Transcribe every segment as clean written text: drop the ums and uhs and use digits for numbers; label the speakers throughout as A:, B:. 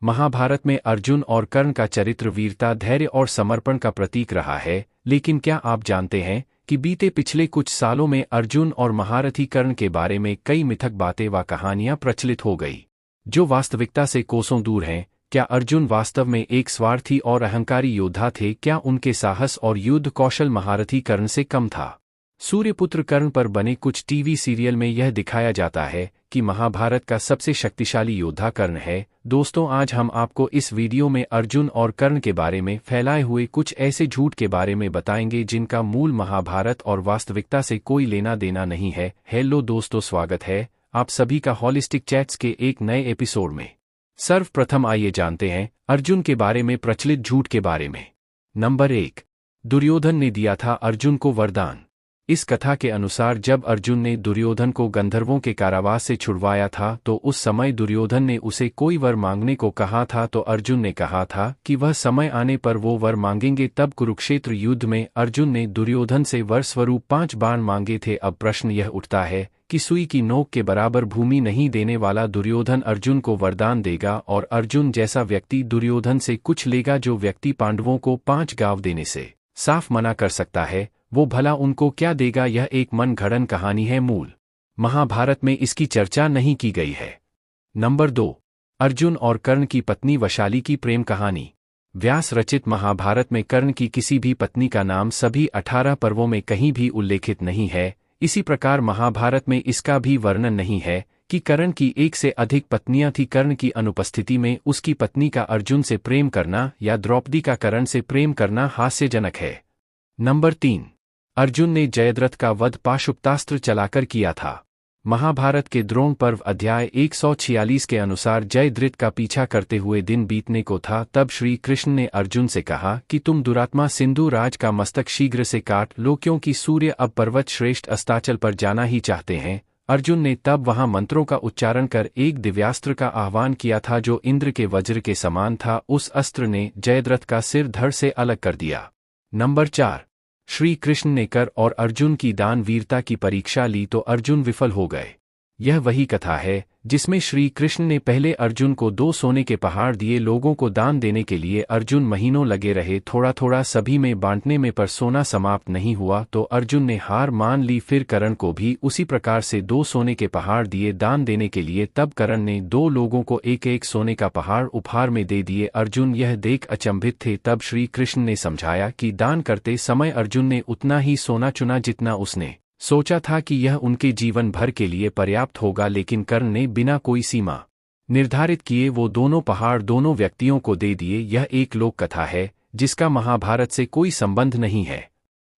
A: महाभारत में अर्जुन और कर्ण का चरित्र वीरता, धैर्य और समर्पण का प्रतीक रहा है, लेकिन क्या आप जानते हैं कि बीते पिछले कुछ सालों में अर्जुन और महारथी कर्ण के बारे में कई मिथक बातें व कहानियां प्रचलित हो गई, जो वास्तविकता से कोसों दूर हैं। क्या अर्जुन वास्तव में एक स्वार्थी और अहंकारी योद्धा थे? क्या उनके साहस और युद्ध कौशल महारथी कर्ण से कम था? सूर्यपुत्र कर्ण पर बने कुछ टीवी सीरियल में यह दिखाया जाता है कि महाभारत का सबसे शक्तिशाली योद्धा कर्ण है। दोस्तों, आज हम आपको इस वीडियो में अर्जुन और कर्ण के बारे में फैलाए हुए कुछ ऐसे झूठ के बारे में बताएंगे जिनका मूल महाभारत और वास्तविकता से कोई लेना देना नहीं है। हेलो दोस्तों, स्वागत है आप सभी का हॉलिस्टिक चैट्स के एक नए एपिसोड में। सर्वप्रथम आइए जानते हैं अर्जुन के बारे में प्रचलित झूठ के बारे में। नंबर 1, दुर्योधन ने दिया था अर्जुन को वरदान। इस कथा के अनुसार जब अर्जुन ने दुर्योधन को गंधर्वों के कारावास से छुड़वाया था तो उस समय दुर्योधन ने उसे कोई वर मांगने को कहा था, तो अर्जुन ने कहा था कि वह समय आने पर वो वर मांगेंगे। तब कुरुक्षेत्र युद्ध में अर्जुन ने दुर्योधन से वर स्वरूप 5 बाण मांगे थे। अब प्रश्न यह उठता है कि सुई की नोक के बराबर भूमि नहीं देने वाला दुर्योधन अर्जुन को वरदान देगा, और अर्जुन जैसा व्यक्ति दुर्योधन से कुछ लेगा जो व्यक्ति पांडवों को 5 गांव देने से साफ मना कर सकता है, वो भला उनको क्या देगा? यह एक मनगढ़ंत कहानी है, मूल महाभारत में इसकी चर्चा नहीं की गई है। नंबर 2, अर्जुन और कर्ण की पत्नी वशाली की प्रेम कहानी। व्यास रचित महाभारत में कर्ण की किसी भी पत्नी का नाम सभी 18 पर्वों में कहीं भी उल्लेखित नहीं है। इसी प्रकार महाभारत में इसका भी वर्णन नहीं है कि कर्ण की एक से अधिक पत्नियां थी। कर्ण की अनुपस्थिति में उसकी पत्नी का अर्जुन से प्रेम करना या द्रौपदी का कर्ण से प्रेम करना हास्यजनक है। नंबर 3, अर्जुन ने जयद्रथ का वध पाशुपतास्त्र चलाकर किया था। महाभारत के द्रोण पर्व अध्याय 146 के अनुसार जयद्रथ का पीछा करते हुए दिन बीतने को था, तब श्री कृष्ण ने अर्जुन से कहा कि तुम दुरात्मा सिंधु राज का मस्तक शीघ्र से काट लो, क्योंकि सूर्य अब पर्वत श्रेष्ठ अस्ताचल पर जाना ही चाहते हैं। अर्जुन ने तब वहां मंत्रों का उच्चारण कर एक दिव्यास्त्र का आह्वान किया था जो इंद्र के वज्र के समान था। उस अस्त्र ने जयद्रथ का सिर धड़ से अलग कर दिया। नंबर 4, श्री कृष्ण ने कर और अर्जुन की दान वीरता की परीक्षा ली तो अर्जुन विफल हो गए। यह वही कथा है जिसमें श्री कृष्ण ने पहले अर्जुन को 2 सोने के पहाड़ दिए। लोगों को दान देने के लिए अर्जुन महीनों लगे रहे, थोड़ा थोड़ा सभी में बांटने में, पर सोना समाप्त नहीं हुआ तो अर्जुन ने हार मान ली। फिर कर्ण को भी उसी प्रकार से 2 सोने के पहाड़ दिए दान देने के लिए। तब कर्ण ने 2 लोगों को एक एक सोने का पहाड़ उपहार में दे दिए। अर्जुन यह देख अचंभित थे। तब श्री कृष्ण ने समझाया कि दान करते समय अर्जुन ने उतना ही सोना चुना जितना उसने सोचा था कि यह उनके जीवन भर के लिए पर्याप्त होगा, लेकिन कर्ण ने बिना कोई सीमा निर्धारित किए वो दोनों पहाड़ दोनों व्यक्तियों को दे दिए। यह एक लोक कथा है जिसका महाभारत से कोई संबंध नहीं है।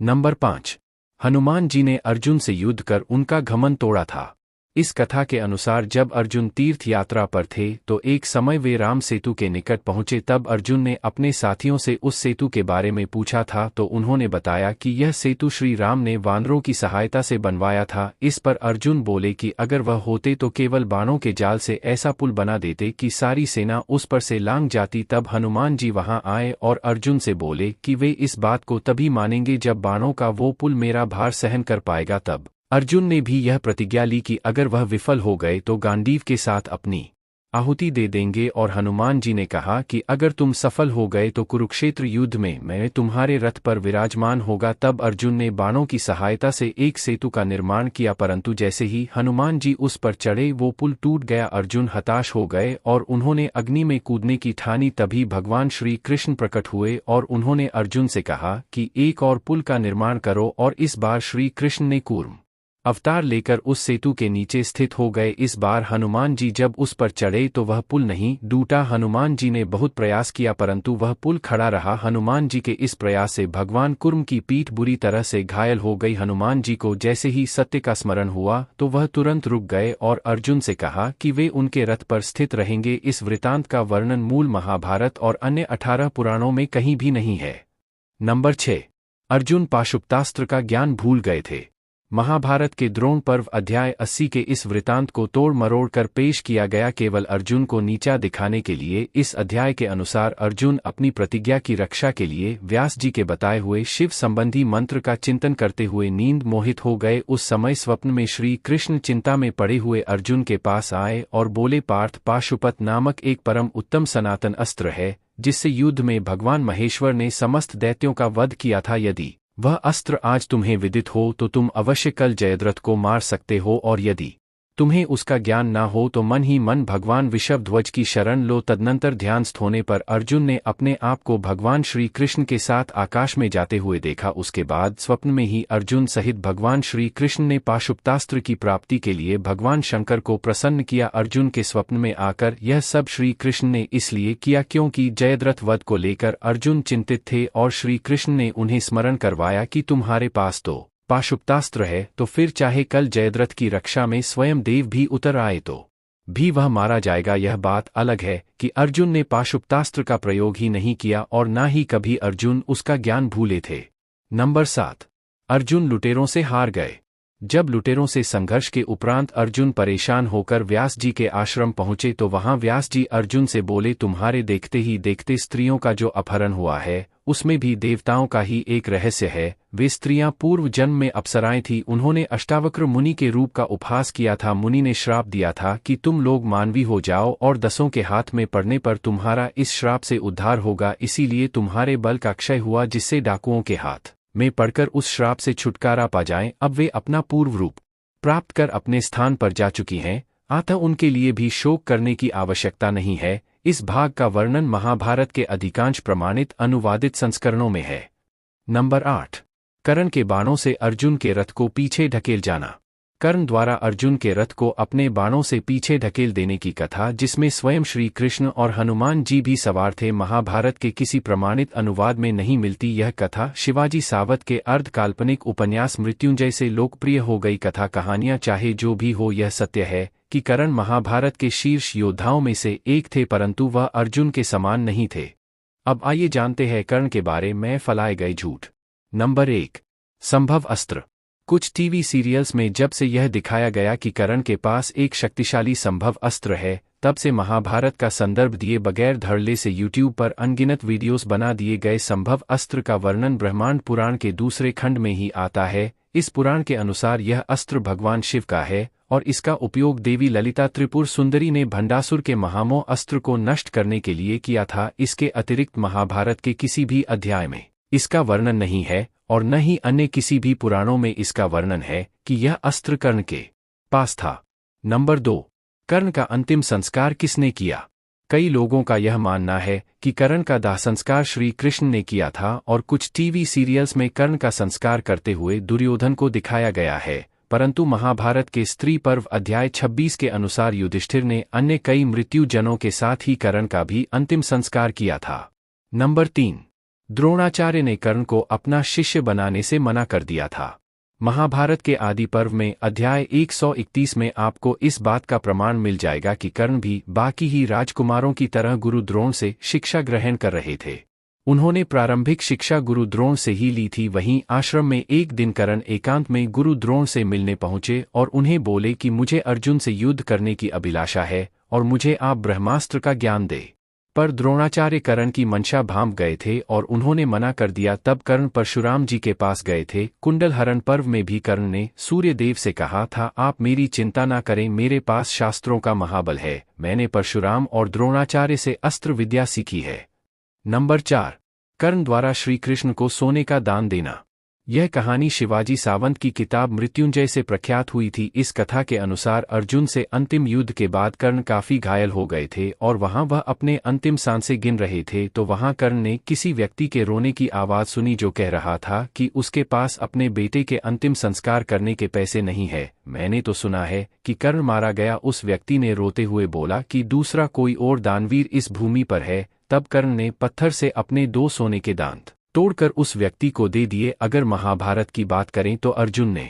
A: नंबर 5, हनुमान जी ने अर्जुन से युद्ध कर उनका घमंड तोड़ा था। इस कथा के अनुसार जब अर्जुन तीर्थ यात्रा पर थे तो एक समय वे राम सेतु के निकट पहुंचे। तब अर्जुन ने अपने साथियों से उस सेतु के बारे में पूछा था तो उन्होंने बताया कि यह सेतु श्री राम ने वानरों की सहायता से बनवाया था। इस पर अर्जुन बोले कि अगर वह होते तो केवल बाणों के जाल से ऐसा पुल बना देते कि सारी सेना उस पर से लांघ जाती। तब हनुमान जी वहां आए और अर्जुन से बोले कि वे इस बात को तभी मानेंगे जब बाणों का वो पुल मेरा भार सहन कर पाएगा। तब अर्जुन ने भी यह प्रतिज्ञा ली कि अगर वह विफल हो गए तो गांडीव के साथ अपनी आहुति दे देंगे। और हनुमान जी ने कहा कि अगर तुम सफल हो गए तो कुरुक्षेत्र युद्ध में मैं तुम्हारे रथ पर विराजमान होगा। तब अर्जुन ने बाणों की सहायता से एक सेतु का निर्माण किया, परंतु जैसे ही हनुमान जी उस पर चढ़े वो पुल टूट गया। अर्जुन हताश हो गए और उन्होंने अग्नि में कूदने की ठानी। तभी भगवान श्री कृष्ण प्रकट हुए और उन्होंने अर्जुन से कहा कि एक और पुल का निर्माण करो, और इस बार श्री कृष्ण ने कूर्म अवतार लेकर उस सेतु के नीचे स्थित हो गए। इस बार हनुमान जी जब उस पर चढ़े तो वह पुल नहीं टूटा। हनुमान जी ने बहुत प्रयास किया परंतु वह पुल खड़ा रहा। हनुमान जी के इस प्रयास से भगवान कुर्म की पीठ बुरी तरह से घायल हो गई। हनुमान जी को जैसे ही सत्य का स्मरण हुआ तो वह तुरंत रुक गए और अर्जुन से कहा कि वे उनके रथ पर स्थित रहेंगे। इस वृतांत का वर्णन मूल महाभारत और अन्य 18 पुराणों में कहीं भी नहीं है। नंबर 6, अर्जुन पाशुपतास्त्र का ज्ञान भूल गए थे। महाभारत के द्रोण पर्व अध्याय 80 के इस वृतांत को तोड़ मरोड़ कर पेश किया गया केवल अर्जुन को नीचा दिखाने के लिए। इस अध्याय के अनुसार अर्जुन अपनी प्रतिज्ञा की रक्षा के लिए व्यास जी के बताए हुए शिव संबंधी मंत्र का चिंतन करते हुए नींद मोहित हो गए। उस समय स्वप्न में श्री कृष्ण चिंता में पड़े हुए अर्जुन के पास आए और बोले, पार्थ, पाशुपत नामक एक परम उत्तम सनातन अस्त्र है जिससे युद्ध में भगवान महेश्वर ने समस्त दैत्यों का वध किया था। यदि वह अस्त्र आज तुम्हें विदित हो तो तुम अवश्य कल जयद्रथ को मार सकते हो, और यदि तुम्हें उसका ज्ञान ना हो तो मन ही मन भगवान वृषभध्वज की शरण लो। तदनंतर ध्यानस्थ होने पर अर्जुन ने अपने आप को भगवान श्री कृष्ण के साथ आकाश में जाते हुए देखा। उसके बाद स्वप्न में ही अर्जुन सहित भगवान श्री कृष्ण ने पाशुपतास्त्र की प्राप्ति के लिए भगवान शंकर को प्रसन्न किया। अर्जुन के स्वप्न में आकर यह सब श्री कृष्ण ने इसलिए किया क्योंकि जयद्रथ वध को लेकर अर्जुन चिंतित थे और श्री कृष्ण ने उन्हें स्मरण करवाया कि तुम्हारे पास तो पाशुपतास्त्र है, तो फिर चाहे कल जयद्रथ की रक्षा में स्वयं देव भी उतर आए तो भी वह मारा जाएगा। यह बात अलग है कि अर्जुन ने पाशुपतास्त्र का प्रयोग ही नहीं किया और ना ही कभी अर्जुन उसका ज्ञान भूले थे। नंबर 7, अर्जुन लुटेरों से हार गए। जब लुटेरों से संघर्ष के उपरांत अर्जुन परेशान होकर व्यास जी के आश्रम पहुंचे तो वहां व्यास जी अर्जुन से बोले, तुम्हारे देखते ही देखते स्त्रियों का जो अपहरण हुआ है उसमें भी देवताओं का ही एक रहस्य है। वे स्त्रियां पूर्व जन्म में अप्सराएं थीं। उन्होंने अष्टावक्र मुनि के रूप का उपहास किया था। मुनि ने श्राप दिया था कि तुम लोग मानवी हो जाओ और दसों के हाथ में पड़ने पर तुम्हारा इस श्राप से उद्धार होगा। इसीलिए तुम्हारे बल का क्षय हुआ जिससे डाकुओं के हाथ में पड़कर उस श्राप से छुटकारा पा जाएं। अब वे अपना पूर्व रूप प्राप्त कर अपने स्थान पर जा चुकी हैं, अतः उनके लिए भी शोक करने की आवश्यकता नहीं है। इस भाग का वर्णन महाभारत के अधिकांश प्रमाणित अनुवादित संस्करणों में है। नंबर 8, कर्ण के बाणों से अर्जुन के रथ को पीछे ढकेल जाना। कर्ण द्वारा अर्जुन के रथ को अपने बाणों से पीछे ढकेल देने की कथा, जिसमें स्वयं श्री कृष्ण और हनुमान जी भी सवार थे, महाभारत के किसी प्रमाणित अनुवाद में नहीं मिलती। यह कथा शिवाजी सावत के अर्ध काल्पनिक उपन्यास मृत्युंजय से लोकप्रिय हो गई। कथा कहानियां चाहे जो भी हो, यह सत्य है कि कर्ण महाभारत के शीर्ष योद्धाओं में से एक थे, परंतु वह अर्जुन के समान नहीं थे। अब आइए जानते हैं कर्ण के बारे में फैलाए गए झूठ। नंबर 1, संभव अस्त्र। कुछ टीवी सीरियल्स में जब से यह दिखाया गया कि कर्ण के पास एक शक्तिशाली संभव अस्त्र है, तब से महाभारत का संदर्भ दिए बगैर धड़ल्ले से यूट्यूब पर अनगिनत वीडियोस बना दिए गए। संभव अस्त्र का वर्णन ब्रह्मांड पुराण के दूसरे खंड में ही आता है। इस पुराण के अनुसार यह अस्त्र भगवान शिव का है और इसका उपयोग देवी ललिता त्रिपुर सुंदरी ने भंडासुर के महामोह अस्त्र को नष्ट करने के लिए किया था। इसके अतिरिक्त महाभारत के किसी भी अध्याय में इसका वर्णन नहीं है और न ही अन्य किसी भी पुराणों में इसका वर्णन है कि यह अस्त्र कर्ण के पास था। नंबर 2, कर्ण का अंतिम संस्कार किसने किया? कई लोगों का यह मानना है कि कर्ण का दाह संस्कार श्री कृष्ण ने किया था और कुछ टीवी सीरियल्स में कर्ण का संस्कार करते हुए दुर्योधन को दिखाया गया है, परंतु महाभारत के स्त्री पर्व अध्याय 26 के अनुसार युधिष्ठिर ने अन्य कई मृत्युजनों के साथ ही कर्ण का भी अंतिम संस्कार किया था। नंबर 3, द्रोणाचार्य ने कर्ण को अपना शिष्य बनाने से मना कर दिया था। महाभारत के आदि पर्व में अध्याय 131 में आपको इस बात का प्रमाण मिल जाएगा कि कर्ण भी बाकी ही राजकुमारों की तरह गुरु द्रोण से शिक्षा ग्रहण कर रहे थे। उन्होंने प्रारंभिक शिक्षा गुरु द्रोण से ही ली थी। वहीं आश्रम में एक दिन कर्ण एकांत में गुरु द्रोण से मिलने पहुंचे और उन्हें बोले कि मुझे अर्जुन से युद्ध करने की अभिलाषा है और मुझे आप ब्रह्मास्त्र का ज्ञान दे। पर द्रोणाचार्य कर्ण की मंशा भांप गए थे और उन्होंने मना कर दिया। तब कर्ण परशुराम जी के पास गए थे। कुंडल हरण पर्व में भी कर्ण ने सूर्य देव से कहा था, आप मेरी चिंता ना करें, मेरे पास शास्त्रों का महाबल है, मैंने परशुराम और द्रोणाचार्य से अस्त्र विद्या सीखी है। नंबर 4, कर्ण द्वारा श्री कृष्ण को सोने का दान देना। यह कहानी शिवाजी सावंत की किताब मृत्युंजय से प्रख्यात हुई थी। इस कथा के अनुसार अर्जुन से अंतिम युद्ध के बाद कर्ण काफी घायल हो गए थे और वहां वह अपने अंतिम सांसें गिन रहे थे, तो वहां कर्ण ने किसी व्यक्ति के रोने की आवाज सुनी जो कह रहा था कि उसके पास अपने बेटे के अंतिम संस्कार करने के पैसे नहीं है। मैंने तो सुना है कि कर्ण मारा गया। उस व्यक्ति ने रोते हुए बोला कि दूसरा कोई और दानवीर इस भूमि पर है। तब कर्ण ने पत्थर से अपने 2 सोने के दांत तोड़कर उस व्यक्ति को दे दिए। अगर महाभारत की बात करें तो अर्जुन ने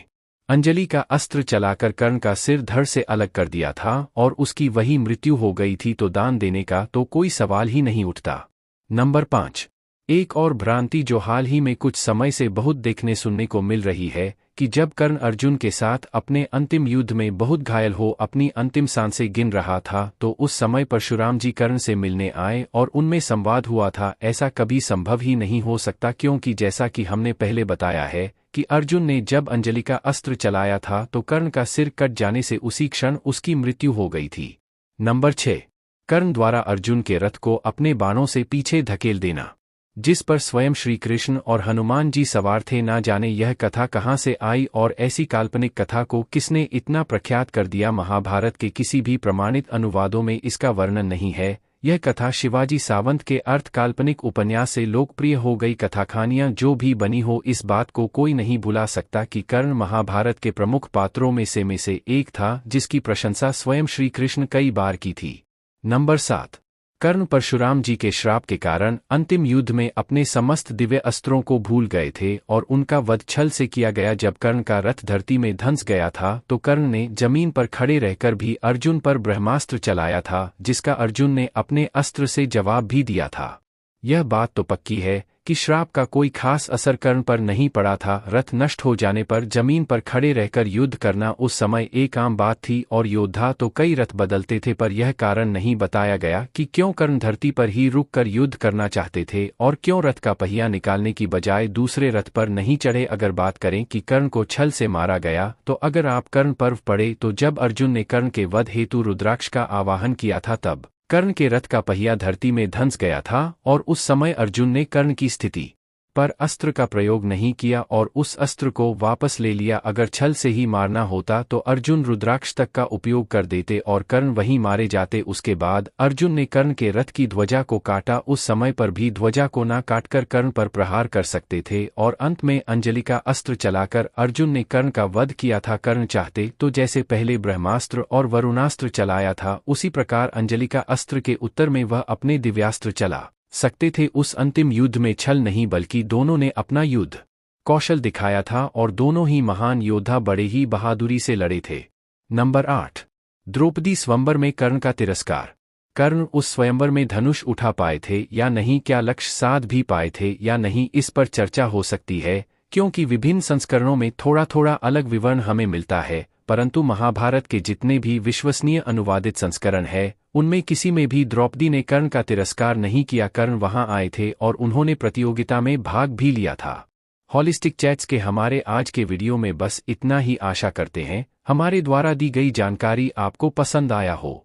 A: अंजलि का अस्त्र चलाकर कर्ण का सिर धड़ से अलग कर दिया था और उसकी वही मृत्यु हो गई थी, तो दान देने का तो कोई सवाल ही नहीं उठता। नंबर 5, एक और भ्रांति जो हाल ही में कुछ समय से बहुत देखने सुनने को मिल रही है कि जब कर्ण अर्जुन के साथ अपने अंतिम युद्ध में बहुत घायल हो अपनी अंतिम सांसें गिन रहा था तो उस समय परशुराम जी कर्ण से मिलने आए और उनमें संवाद हुआ था। ऐसा कभी संभव ही नहीं हो सकता, क्योंकि जैसा कि हमने पहले बताया है कि अर्जुन ने जब अंजलि का अस्त्र चलाया था तो कर्ण का सिर कट जाने से उसी क्षण उसकी मृत्यु हो गई थी। नंबर 6, कर्ण द्वारा अर्जुन के रथ को अपने बाणों से पीछे धकेल देना, जिस पर स्वयं श्री कृष्ण और हनुमान जी सवार थे। ना जाने यह कथा कहाँ से आई और ऐसी काल्पनिक कथा को किसने इतना प्रख्यात कर दिया। महाभारत के किसी भी प्रमाणित अनुवादों में इसका वर्णन नहीं है। यह कथा शिवाजी सावंत के अर्थ काल्पनिक उपन्यास से लोकप्रिय हो गई। कथाखानियां जो भी बनी हो, इस बात को कोई नहीं भुला सकता कि कर्ण महाभारत के प्रमुख पात्रों में से एक था, जिसकी प्रशंसा स्वयं श्री कृष्ण कई बार की थी। नंबर 7, कर्ण परशुराम जी के श्राप के कारण अंतिम युद्ध में अपने समस्त दिव्य अस्त्रों को भूल गए थे और उनका वध छल से किया गया। जब कर्ण का रथ धरती में धंस गया था तो कर्ण ने जमीन पर खड़े रहकर भी अर्जुन पर ब्रह्मास्त्र चलाया था, जिसका अर्जुन ने अपने अस्त्र से जवाब भी दिया था। यह बात तो पक्की है कि श्राप का कोई खास असर कर्ण पर नहीं पड़ा था। रथ नष्ट हो जाने पर जमीन पर खड़े रहकर युद्ध करना उस समय एक आम बात थी और योद्धा तो कई रथ बदलते थे, पर यह कारण नहीं बताया गया कि क्यों कर्ण धरती पर ही रुककर युद्ध करना चाहते थे और क्यों रथ का पहिया निकालने की बजाय दूसरे रथ पर नहीं चढ़े। अगर बात करें कि कर्ण को छल से मारा गया, तो अगर आप कर्ण पर्व पढ़े तो जब अर्जुन ने कर्ण के वध हेतु रुद्राक्ष का आवाहन किया था तब कर्ण के रथ का पहिया धरती में धंस गया था और उस समय अर्जुन ने कर्ण की स्थिति पर अस्त्र का प्रयोग नहीं किया और उस अस्त्र को वापस ले लिया। अगर छल से ही मारना होता तो अर्जुन रुद्राक्ष तक का उपयोग कर देते और कर्ण वहीं मारे जाते। उसके बाद अर्जुन ने कर्ण के रथ की ध्वजा को काटा। उस समय पर भी ध्वजा को ना काटकर कर्ण पर प्रहार कर सकते थे और अंत में अंजलि का अस्त्र चलाकर अर्जुन ने कर्ण का वध किया था। कर्ण चाहते तो जैसे पहले ब्रह्मास्त्र और वरुणास्त्र चलाया था, उसी प्रकार अंजलि का अस्त्र के उत्तर में वह अपने दिव्यास्त्र चला सकते थे। उस अंतिम युद्ध में छल नहीं बल्कि दोनों ने अपना युद्ध कौशल दिखाया था और दोनों ही महान योद्धा बड़े ही बहादुरी से लड़े थे। नंबर 8, द्रौपदी स्वयंवर में कर्ण का तिरस्कार। कर्ण उस स्वयंवर में धनुष उठा पाए थे या नहीं, क्या लक्ष्य साध भी पाए थे या नहीं, इस पर चर्चा हो सकती है, क्योंकि विभिन्न संस्करणों में थोड़ा थोड़ा अलग विवरण हमें मिलता है। परंतु महाभारत के जितने भी विश्वसनीय अनुवादित संस्करण है, उनमें किसी में भी द्रौपदी ने कर्ण का तिरस्कार नहीं किया। कर्ण वहां आए थे और उन्होंने प्रतियोगिता में भाग भी लिया था। हॉलिस्टिक चैट्स के हमारे आज के वीडियो में बस इतना ही। आशा करते हैं हमारे द्वारा दी गई जानकारी आपको पसंद आया हो।